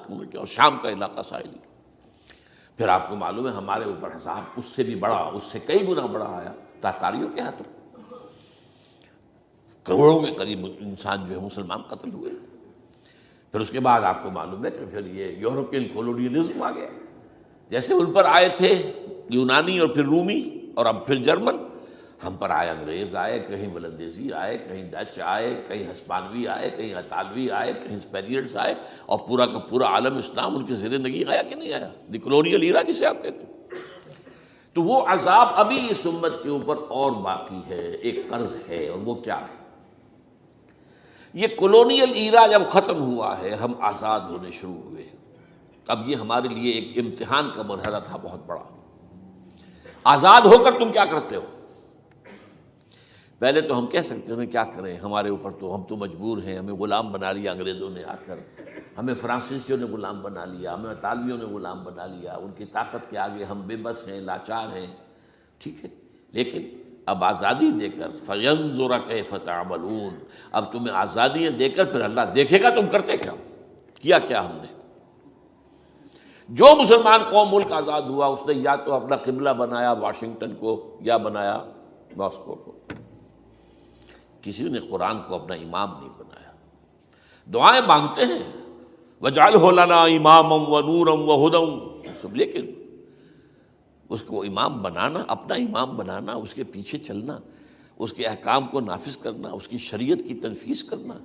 کو لے کے، اور شام کا علاقہ ساحلی۔ پھر آپ کو معلوم ہے ہمارے اوپر حساب اس سے بھی بڑا، اس سے کئی گنا بڑا آیا تاتاریوں کے ہاتھوں، کروڑوں کے قریب انسان جو ہے مسلمان قتل ہوئے۔ پھر اس کے بعد آپ کو معلوم ہے کہ پھر یہ یورپین کولونیلزم آ گیا، جیسے ان پر آئے تھے یونانی اور پھر رومی اور اب پھر جرمن، ہم پر آئے انگریز آئے، کہیں ولندیزی آئے، کہیں ڈچ آئے، کہیں ہسپانوی آئے، کہیں اطالوی آئے، کہیں اسپینیئرز آئے، اور پورا کا پورا عالم اسلام ان کے زیر نگین آیا کہ نہیں آیا؟ دی کولونیل ایرا جسے آپ کہتے ہیں۔ تو وہ عذاب ابھی اس امت کے اوپر اور باقی ہے، ایک قرض ہے، اور وہ کیا ہے؟ یہ کولونیل ایرا جب ختم ہوا ہے، ہم آزاد ہونے شروع ہوئے، اب یہ ہمارے لیے ایک امتحان کا مرحلہ تھا بہت بڑا۔ آزاد ہو کر تم کیا کرتے ہو؟ پہلے تو ہم کہہ سکتے ہیں کیا کریں، ہمارے اوپر تو ہم تو مجبور ہیں، ہمیں غلام بنا لیا انگریزوں نے آ کر، ہمیں فرانسیسیوں نے غلام بنا لیا، ہمیں اطالویوں نے غلام بنا لیا، ان کی طاقت کے آگے ہم بے بس ہیں، لاچار ہیں، ٹھیک ہے، لیکن اب آزادی دے کر فَيَنظُرَ كَيْفَ تَعْمَلُونَ، اب تمہیں آزادیاں دے کر پھر اللہ دیکھے گا تم کرتے کیا، کیا کیا ہم نے۔ جو مسلمان قوم ملک آزاد ہوا اس نے یا تو اپنا قبلہ بنایا واشنگٹن کو یا بنایا ماسکو کو، کسی نے قرآن کو اپنا امام نہیں بنایا۔ دعائیں مانگتے ہیں وَاجْعَلْهُ لَنَا إِمَامًا وَنُورًا وَهُدًى، لیکن اس کو امام بنانا، اپنا امام بنانا، اس کے پیچھے چلنا، اس کے احکام کو نافذ کرنا، اس کی شریعت کی تنفیذ کرنا،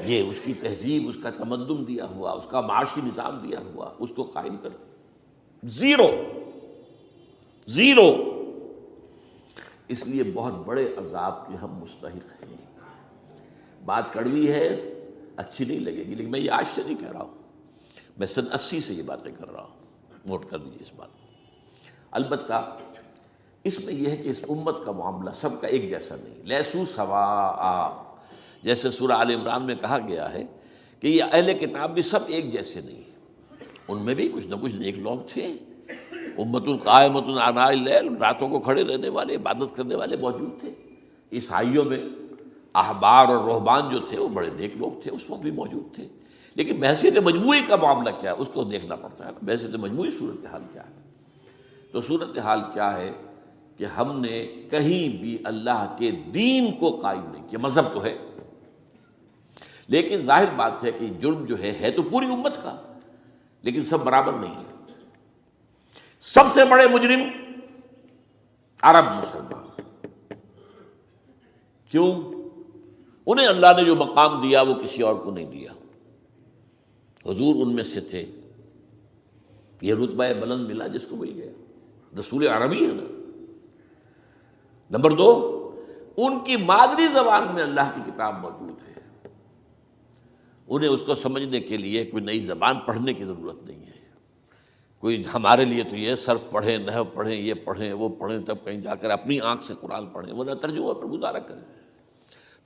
یہ اس کی تہذیب، اس کا تمدن دیا ہوا، اس کا معاشی نظام دیا ہوا، اس کو قائم کرنا، زیرو زیرو۔ اس لیے بہت بڑے عذاب کے ہم مستحق ہیں۔ بات کڑوی ہے، اچھی نہیں لگے گی، لیکن میں یہ آج سے نہیں کہہ رہا ہوں، میں سن 80 سے یہ باتیں کر رہا ہوں، نوٹ کر دیجیے اس بات کو۔ البتہ اس میں یہ ہے کہ اس امت کا معاملہ سب کا ایک جیسا نہیں، لیسو سواء، جیسے سورہ آل عمران میں کہا گیا ہے کہ یہ اہل کتاب بھی سب ایک جیسے نہیں، ان میں بھی کچھ نہ کچھ نیک لوگ تھے، امت قائمۃ آناء اللیل، راتوں کو کھڑے رہنے والے، عبادت کرنے والے موجود تھے۔ عیسائیوں میں احبار اور رہبان جو تھے وہ بڑے نیک لوگ تھے، اس وقت بھی موجود تھے، لیکن بحیثیت مجموعی کا معاملہ کیا ہے اس کو دیکھنا پڑتا ہے، بحیثیت مجموعی صورتحال کیا ہے۔ تو صورتحال کیا ہے کہ ہم نے کہیں بھی اللہ کے دین کو قائم نہیں کیا، مذہب تو ہے، لیکن ظاہر بات ہے کہ جرم جو ہے تو پوری امت کا، لیکن سب برابر نہیں ہے۔ سب سے بڑے مجرم عرب مسلمان، کیوں؟ انہیں اللہ نے جو مقام دیا وہ کسی اور کو نہیں دیا، حضور ان میں سے تھے، یہ رتبہ بلند ملا جس کو مل گیا، رسول عربی ہے نا۔ نمبر 2، ان کی مادری زبان میں اللہ کی کتاب موجود ہے، انہیں اس کو سمجھنے کے لیے کوئی نئی زبان پڑھنے کی ضرورت نہیں ہے۔ کوئی ہمارے لیے تو یہ صرف پڑھیں، نحو پڑھیں، یہ پڑھیں، وہ پڑھیں، تب کہیں جا کر اپنی آنکھ سے قرآن پڑھیں، ورنہ ترجمہ پر گزارا کریں۔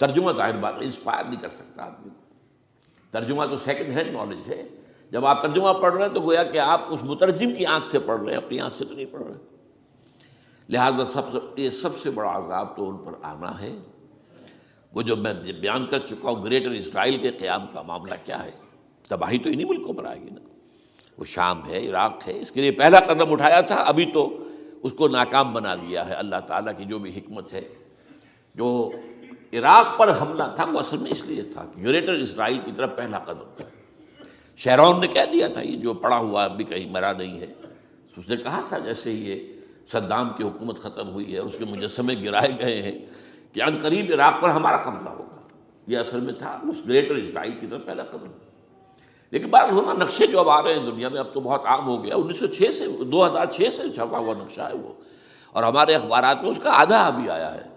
ترجمہ ظاہر بات ہے انسپائر نہیں کر سکتا آدمی، ترجمہ تو سیکنڈ ہینڈ نالج ہے، جب آپ ترجمہ پڑھ رہے ہیں تو گویا کہ آپ اس مترجم کی آنکھ سے پڑھ رہے ہیں، اپنی آنکھ سے تو نہیں پڑھ رہے۔ لہٰذا یہ سب سے بڑا عذاب تو ان پر آنا ہے۔ وہ جو میں بیان کر چکا ہوں گریٹر اسرائیل کے قیام کا معاملہ کیا ہے، تباہی تو انہی ملکوں پر آئے گی نا، وہ شام ہے، عراق ہے، اس کے لیے پہلا قدم اٹھایا تھا، ابھی تو اس کو ناکام بنا دیا ہے۔ اللہ تعالیٰ کی جو بھی حکمت ہے، جو عراق پر حملہ تھا وہ اصل میں اس لیے تھا کہ گریٹر اسرائیل کی طرف پہلا قدم تھا۔ شیرون نے کہہ دیا تھا، یہ جو پڑا ہوا ابھی کہیں مرا نہیں ہے، اس نے کہا تھا جیسے یہ صدام کی حکومت ختم ہوئی ہے، اس کے مجسمے گرائے گئے ہیں کہ ان قریب عراق پر ہمارا قبضہ ہوگا، یہ اصل میں تھا اس گریٹر اسرائیل کی طرف پہلا قدم۔ لیکن بہرحال ہونا نقشے جو اب آ رہے ہیں دنیا میں، اب تو بہت عام ہو گیا، 1906 سے 2006 سے چھپا ہوا نقشہ ہے وہ، اور ہمارے اخبارات میں اس کا آدھا ابھی آیا ہے،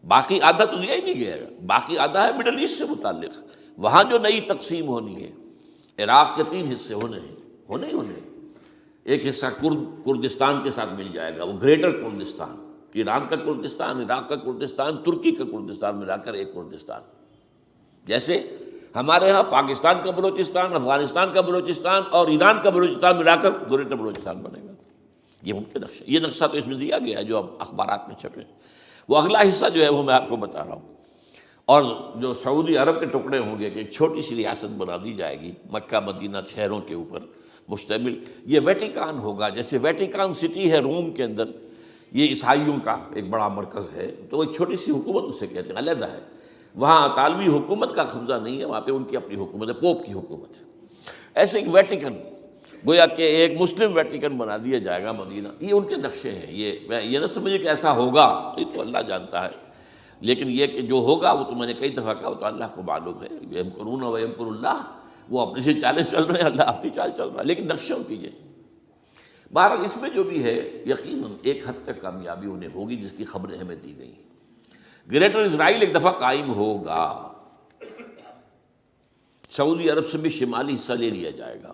باقی آدھا تو دیا ہی نہیں گیا ہے، باقی آدھا ہے مڈل ایسٹ سے متعلق، وہاں جو نئی تقسیم ہونی ہے۔ عراق کے 3 حصے ہونے ہیں، ایک حصہ کردستان کے ساتھ مل جائے گا، وہ گریٹر کردستان، ایران کا کردستان، عراق کا کردستان، ترکی کا کردستان ملا کر ایک کردستان، جیسے ہمارے ہاں پاکستان کا بلوچستان، افغانستان کا بلوچستان اور ایران کا بلوچستان ملا کر گریٹر بلوچستان بنے گا۔ یہ ان کے نقشہ، یہ نقشہ تو اس میں دیا گیا ہے جو اب اخبارات میں چھپے۔ وہ اگلا حصہ جو ہے وہ میں آپ کو بتا رہا ہوں، اور جو سعودی عرب کے ٹکڑے ہوں گے کہ ایک چھوٹی سی ریاست بنا دی جائے گی مکہ مدینہ شہروں کے اوپر مشتمل، یہ ویٹیکان ہوگا، جیسے ویٹیکان سٹی ہے روم کے اندر، یہ عیسائیوں کا ایک بڑا مرکز ہے، تو ایک چھوٹی سی حکومت اسے کہتے ہیں، علیحدہ ہے، وہاں اطالوی حکومت کا قبضہ نہیں ہے، وہاں پہ ان کی اپنی حکومت ہے، پوپ کی حکومت ہے۔ ایسے ایک ویٹیکن، گویا کہ ایک مسلم ویٹیکن بنا دیا جائے گا مدینہ، یہ ان کے نقشے ہیں، یہ نہ سمجھے کہ ایسا ہوگا، یہ تو اللہ جانتا ہے، لیکن یہ کہ جو ہوگا وہ تو میں نے کئی دفعہ کہا، وہ تو اللہ کو معلوم ہے، یمکرون و یمکر اللہ، وہ اپنی سے چالیں چل رہے ہیں، اللہ اپنی چال چل رہا ہے، لیکن نقشوں کی یہ۔ بہرحال اس میں جو بھی ہے یقیناً ایک حد تک کامیابی انہیں ہوگی جس کی خبریں ہمیں دی گئی ہیں۔ گریٹر اسرائیل ایک دفعہ قائم ہوگا، سعودی عرب سے بھی شمالی حصہ لے لیا جائے گا،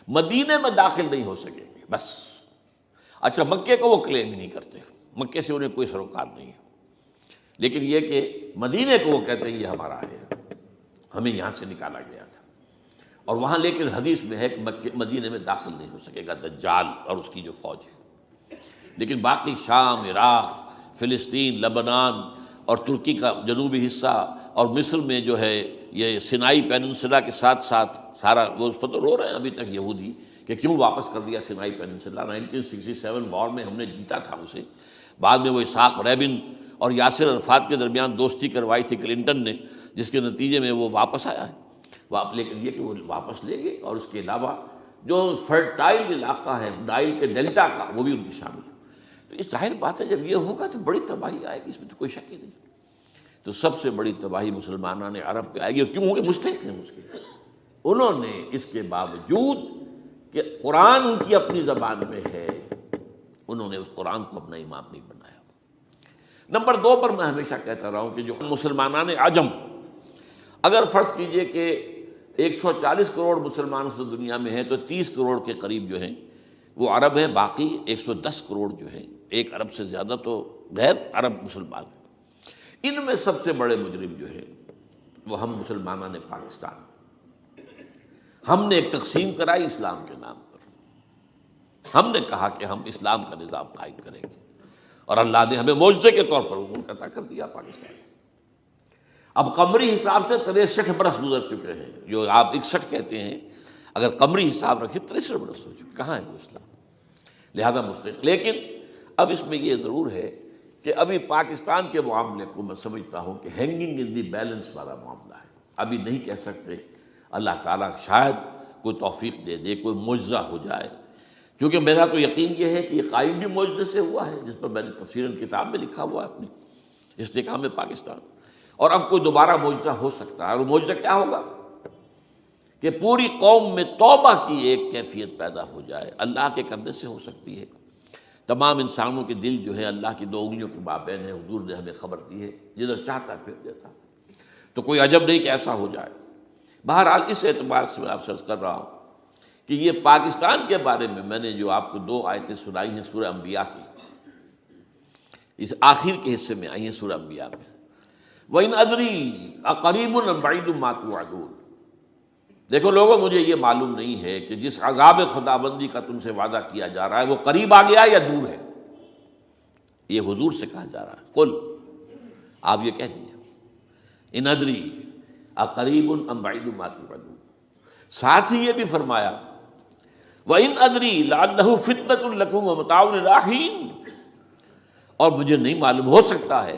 مدینے میں داخل نہیں ہو سکیں گے بس۔ اچھا، مکے کو وہ کلیم ہی نہیں کرتے، مکے سے انہیں کوئی سروکار نہیں ہے، لیکن یہ کہ مدینے کو وہ کہتے ہیں یہ ہمارا ہے، ہمیں یہاں سے نکالا گیا تھا، اور وہاں لیکن حدیث میں ہے کہ مدینے میں داخل نہیں ہو سکے گا دجال اور اس کی جو فوج ہے، لیکن باقی شام، عراق، فلسطین، لبنان اور ترکی کا جنوبی حصہ اور مصر میں جو ہے یہ سینائی پیننسلا کے ساتھ ساتھ سارا، وہ اس پر تو رو رہے ہیں ابھی تک یہودی کہ کیوں واپس کر دیا سینائی پیننسلا، 1967 وار میں ہم نے جیتا تھا اسے، بعد میں وہ اسحاق ریبن اور یاسر عرفات کے درمیان دوستی کروائی تھی کلنٹن نے، جس کے نتیجے میں وہ واپس آیا ہے، لیکن یہ کہ وہ واپس لے گئے، اور اس کے علاوہ جو فرٹائل علاقہ ہے نائل کے ڈیلٹا کا وہ بھی ان کی شامل ہے۔ تو اس ظاہر بات ہے جب یہ ہوگا تو بڑی تباہی آئے گی، اس میں تو کوئی شک ہی نہیں۔ تو سب سے بڑی تباہی مسلمانان عرب پہ آئے گی، اور کیوں ہوگی؟ مستحق ہیں اس کے، انہوں نے اس کے باوجود کہ قرآن ان کی اپنی زبان میں ہے، انہوں نے اس قرآن کو اپنا امام نہیں بنایا۔ نمبر 2 پر میں ہمیشہ کہتا رہا ہوں کہ جو مسلمانان عجم، اگر فرض کیجئے کہ 140 کروڑ مسلمان اس دنیا میں ہیں تو 30 کروڑ کے قریب جو ہیں وہ عرب ہیں، باقی 110 کروڑ جو ہیں، ایک ارب سے زیادہ تو غیر عرب مسلمان ہیں۔ ان میں سب سے بڑے مجرم جو ہیں وہ ہم مسلمانان پاکستان، ہم نے ایک تقسیم کرائی اسلام کے نام پر، ہم نے کہا کہ ہم اسلام کا نظام قائم کریں گے، اور اللہ نے ہمیں معجزے کے طور پر وہ عطا کر دیا پاکستان۔ اب قمری حساب سے 63 برس گزر چکے ہیں، جو آپ 61 کہتے ہیں، اگر قمری حساب رکھیں 63 برس ہو چکے، کہاں ہے وہ اسلام؟ لہذا مستحق۔ لیکن اب اس میں یہ ضرور ہے کہ ابھی پاکستان کے معاملے کو میں سمجھتا ہوں کہ ہینگنگ ان دی بیلنس والا معاملہ ہے، ابھی نہیں کہہ سکتے، اللہ تعالیٰ شاید کوئی توفیق دے دے، کوئی معجزہ ہو جائے، کیونکہ میرا تو یقین یہ ہے کہ یہ قائم بھی معجزے سے ہوا ہے، جس پر میں نے تفسیراً کتاب میں لکھا ہوا ہے اپنی استحکام پاکستان، اور اب کوئی دوبارہ معجزہ ہو سکتا ہے، اور وہ معجزہ کیا ہوگا کہ پوری قوم میں توبہ کی ایک کیفیت پیدا ہو جائے، اللہ کے کرنے سے ہو سکتی ہے۔ تمام انسانوں کے دل جو ہے اللہ کی 2 انگلیوں کے مابین ہے، حضور نے ہمیں خبر دی ہے، جدھر چاہتا ہے پھر دیتا ہے، تو کوئی عجب نہیں کہ ایسا ہو جائے۔ بہرحال اس اعتبار سے میں آپ سے عرض کر رہا ہوں کہ یہ پاکستان کے بارے میں نے جو آپ کو 2 آیتیں سنائی ہیں سورہ انبیاء کی، اس آخر کے حصے میں آئی ہیں سورہ انبیاء میں، وَإِنْ أَدْرِي أَقَرِيبٌ أَمْ بَعِيدٌ مَا تُوعَدُونَ۔ دیکھو لوگوں، مجھے یہ معلوم نہیں ہے کہ جس عذاب خداوندی کا تم سے وعدہ کیا جا رہا ہے وہ قریب آ گیا یا دور ہے، یہ حضور سے کہا جا رہا ہے، قل، آپ یہ کہہ دیجیے، إِنْ أَدْرِي أَقَرِيبٌ أَمْ بَعِيدٌ مَا تُوعَدُونَ۔ ساتھ ہی یہ بھی فرمایا وَإِنْ أَدْرِي لَعَلَّهُ فِتْنَةٌ لَكُمْ وَمَتَاعٌ إِلَىٰ حِينٍ، اور مجھے نہیں معلوم، ہو سکتا ہے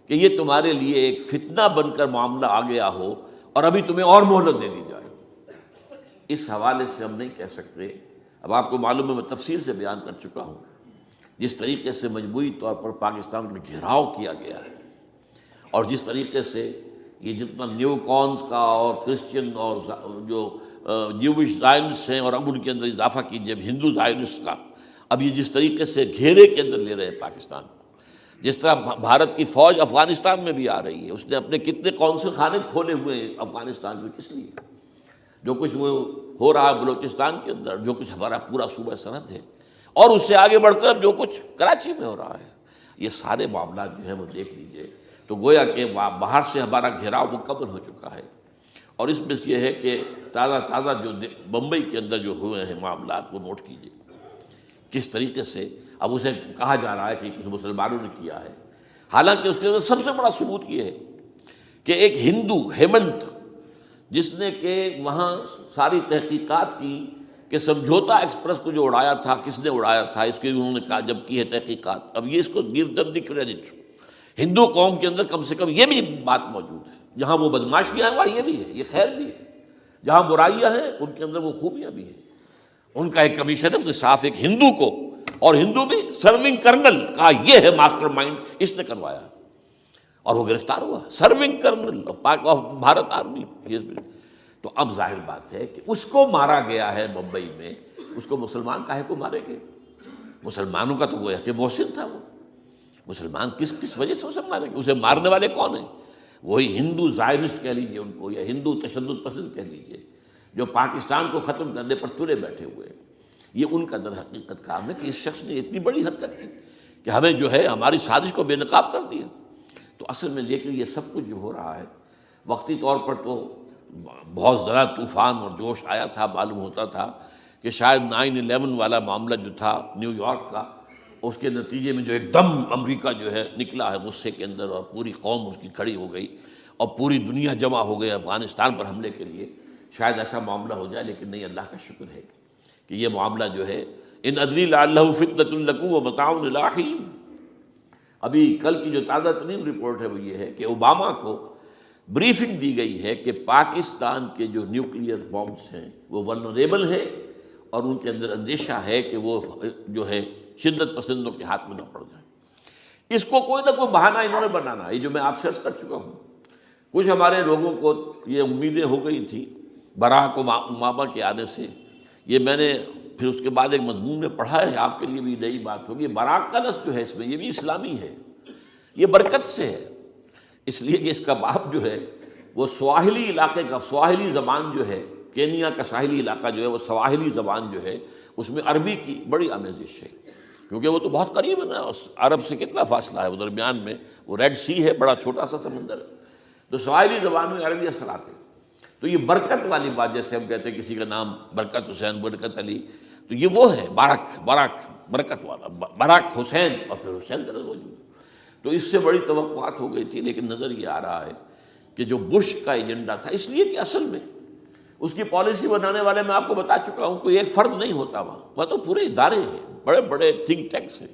کہ یہ تمہارے لیے ایک فتنہ بن کر معاملہ آ گیا ہو اور ابھی تمہیں اور مہلت دے دی جائے۔ اس حوالے سے ہم نہیں کہہ سکتے، اب آپ کو معلوم ہے میں تفصیل سے بیان کر چکا ہوں جس طریقے سے مجموعی طور پر پاکستان کا گھیراؤ کیا گیا ہے، اور جس طریقے سے یہ جتنا نیو کونز کا اور کرسچن اور جو جیوش زائنسٹ ہیں، اور اب ان کے اندر اضافہ کیجیے اب ہندو زائنسٹ کا، اب یہ جس طریقے سے گھیرے کے اندر لے رہے ہیں پاکستان کو، جس طرح بھارت کی فوج افغانستان میں بھی آ رہی ہے، اس نے اپنے کتنے قونصل خانے کھولے ہوئے ہیں افغانستان میں، کس لیے؟ جو کچھ وہ ہو رہا ہے بلوچستان کے اندر، جو کچھ ہمارا پورا صوبہ سرحد ہے، اور اس سے آگے بڑھ کر جو کچھ کراچی میں ہو رہا ہے، یہ سارے معاملات جو ہیں وہ دیکھ لیجئے تو گویا کہ باہر سے ہمارا گھیراؤ مکمل ہو چکا ہے، اور اس میں یہ ہے کہ تازہ جو بمبئی کے اندر جو ہوئے ہیں معاملات وہ نوٹ کیجئے، کس طریقے سے اب اسے کہا جا رہا ہے کہ کچھ مسلمانوں نے کیا ہے، حالانکہ اس کے اندر سب سے بڑا ثبوت یہ ہے کہ ایک ہندو ہیمنت جس نے کہ وہاں ساری تحقیقات کی کہ سمجھوتا ایکسپریس کو جو اڑایا تھا کس نے اڑایا تھا، اس کی انہوں نے کہا جب کی ہے تحقیقات، اب یہ اس کو گیو دم دی کریڈٹ، ہندو قوم کے اندر کم سے کم یہ بھی بات موجود ہے، جہاں وہ بدماشیاں ہیں وہاں یہ بھی ہے، یہ خیر بھی ہے، جہاں برائیاں ہیں ان کے اندر وہ خوبیاں بھی ہیں۔ ان کا ایک کمیشن ہے، اس نے صاف ایک ہندو کو، اور ہندو بھی سرونگ کرنل کہا یہ ہے ماسٹر مائنڈ، اس نے کروایا، اور وہ گرفتار ہوا، serving kernel of Bharat army. تو اب ظاہر بات ہے کہ اس کو مارا گیا ہے ممبئی میں، اس کو مسلمان کاہے کو مارے گئے؟ مسلمانوں کا تو وہ ایسے محسن تھا، وہ مسلمان کس وجہ سے اسے مارے گئے؟ اسے مارنے والے کون ہیں؟ وہی ہندو زائرسٹ کہہ لیجیے ان کو، یا ہندو تشدد پسند کہہ لیجیے، جو پاکستان کو ختم کرنے پر تلے بیٹھے ہوئے ہیں۔ یہ ان کا در حقیقت کام ہے کہ اس شخص نے اتنی بڑی حرکت کی کہ ہمیں جو ہے ہماری سازش کو بے نقاب کر دیا۔ تو اصل میں لیکن یہ سب کچھ جو ہو رہا ہے وقتی طور پر تو بہت زیادہ طوفان اور جوش آیا تھا، معلوم ہوتا تھا کہ شاید 9/11 والا معاملہ جو تھا نیو یارک کا، اس کے نتیجے میں جو ایک دم امریکہ جو ہے نکلا ہے غصے کے اندر، اور پوری قوم اس کی کھڑی ہو گئی اور پوری دنیا جمع ہو گئی افغانستان پر حملے کے لیے، شاید ایسا معاملہ ہو جائے، لیکن نہیں، اللہ کا شکر ہے کہ یہ معاملہ جو ہے ان ادری لعلہ فتنۃ لکم ومتاع الی حین۔ ابھی کل کی جو تازہ ترین رپورٹ ہے وہ یہ ہے کہ اوباما کو بریفنگ دی گئی ہے کہ پاکستان کے جو نیوکلیئر بامبس ہیں وہ ولنریبل ہیں، اور ان کے اندر اندیشہ ہے کہ وہ جو ہے شدت پسندوں کے ہاتھ میں نہ پڑ جائیں۔ اس کو کوئی نہ کوئی بہانہ انہوں نے بنانا، یہ جو میں آپ سے عرض کر چکا ہوں۔ کچھ ہمارے لوگوں کو یہ امیدیں ہو گئی تھی براک اوباما کے آنے سے، یہ میں نے پھر اس کے بعد ایک مضمون میں پڑھا ہے، آپ کے لیے بھی نئی بات ہوگی۔ براک کا لفظ جو ہے اس میں یہ بھی اسلامی ہے، یہ برکت سے ہے، اس لیے کہ اس کا باپ جو ہے وہ سواحلی علاقے کا، سواحلی زبان جو ہے، کینیا کا ساحلی علاقہ جو ہے وہ سواحلی زبان جو ہے اس میں عربی کی بڑی آمیزش ہے، کیونکہ وہ تو بہت قریب ہے نا، عرب سے کتنا فاصلہ ہے، وہ درمیان میں وہ ریڈ سی ہے، بڑا چھوٹا سا سمندر ہے، تو سواحلی زبان میں عربی اثرات ہیں۔ تو یہ برکت والی بات، جیسے ہم کہتے ہیں کسی کا نام برکت حسین، برکت علی، تو یہ وہ ہے باراک برکت والا، باراک حسین، اور پھر حسین کا لفظ موجود۔ تو اس سے بڑی توقعات ہو گئی تھی، لیکن نظر یہ آ رہا ہے کہ جو بش کا ایجنڈا تھا، اس لیے کہ اصل میں اس کی پالیسی بنانے والے میں آپ کو بتا چکا ہوں، کوئی ایک فرد نہیں ہوتا وہاں تو پورے ادارے ہیں، بڑے بڑے تھنک ٹینکس ہیں،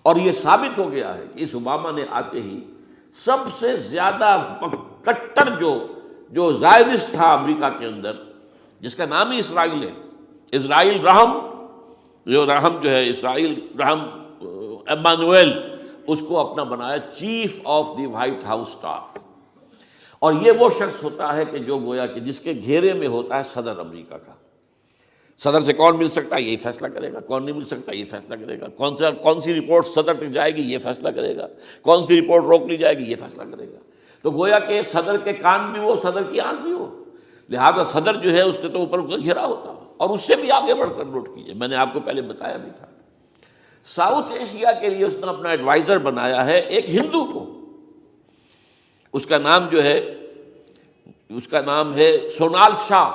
اور یہ ثابت ہو گیا ہے کہ اس اوباما نے آتے ہی سب سے زیادہ کٹر جو زائرسٹ تھا امریکہ کے اندر، جس کا نام ہی اسرائیل ہے، اسرائیل رحم، جو ہے اسرائیل رحم ایمانویل، اس کو اپنا بنایا chief of the white house staff. اور یہ وہ شخص ہوتا ہے کہ جو گویا کہ جس کے گھیرے میں ہوتا ہے صدر امریکہ کا۔ صدر سے کون مل سکتا ہے یہ فیصلہ کرے گا، کون نہیں مل سکتا یہ فیصلہ کرے گا، کون سی رپورٹ صدر تک جائے گی یہ فیصلہ کرے گا، کون سی رپورٹ روک لی جائے گی یہ فیصلہ کرے گا۔ تو گویا کہ صدر کے کان بھی وہ، صدر کی آنکھ بھی وہ، لہذا صدر جو ہے اس کے تو اوپر گھیرا ہوتا، اور اس سے بھی آگے بڑھ کر نوٹ کیجیے، میں نے آپ کو پہلے بتایا بھی تھا، ساؤتھ ایشیا کے لیے اس نے اپنا ایڈوائزر بنایا ہے ایک ہندو کو، اس کا نام ہے سونال شاہ،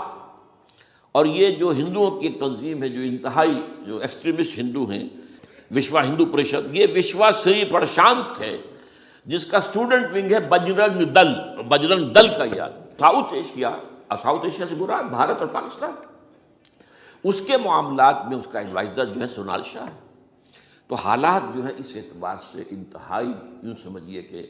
اور یہ جو ہندوؤں کی ایک تنظیم ہے، جو انتہائی جو ایکسٹریمسٹ ہندو ہیں، وشوا ہندو پریشد، یہ وشوا سری پرشانت ہے، جس کا اسٹوڈنٹ ونگ ہے بجرنگ دل کا یاد۔ ساؤتھ ایشیا سے مراد بھارت اور پاکستان، اس کے معاملات میں اس کا ایڈوائزر جو ہے سونال شاہ ہے۔ تو حالات جو ہے اس اعتبار سے انتہائی یوں سمجھیے کہ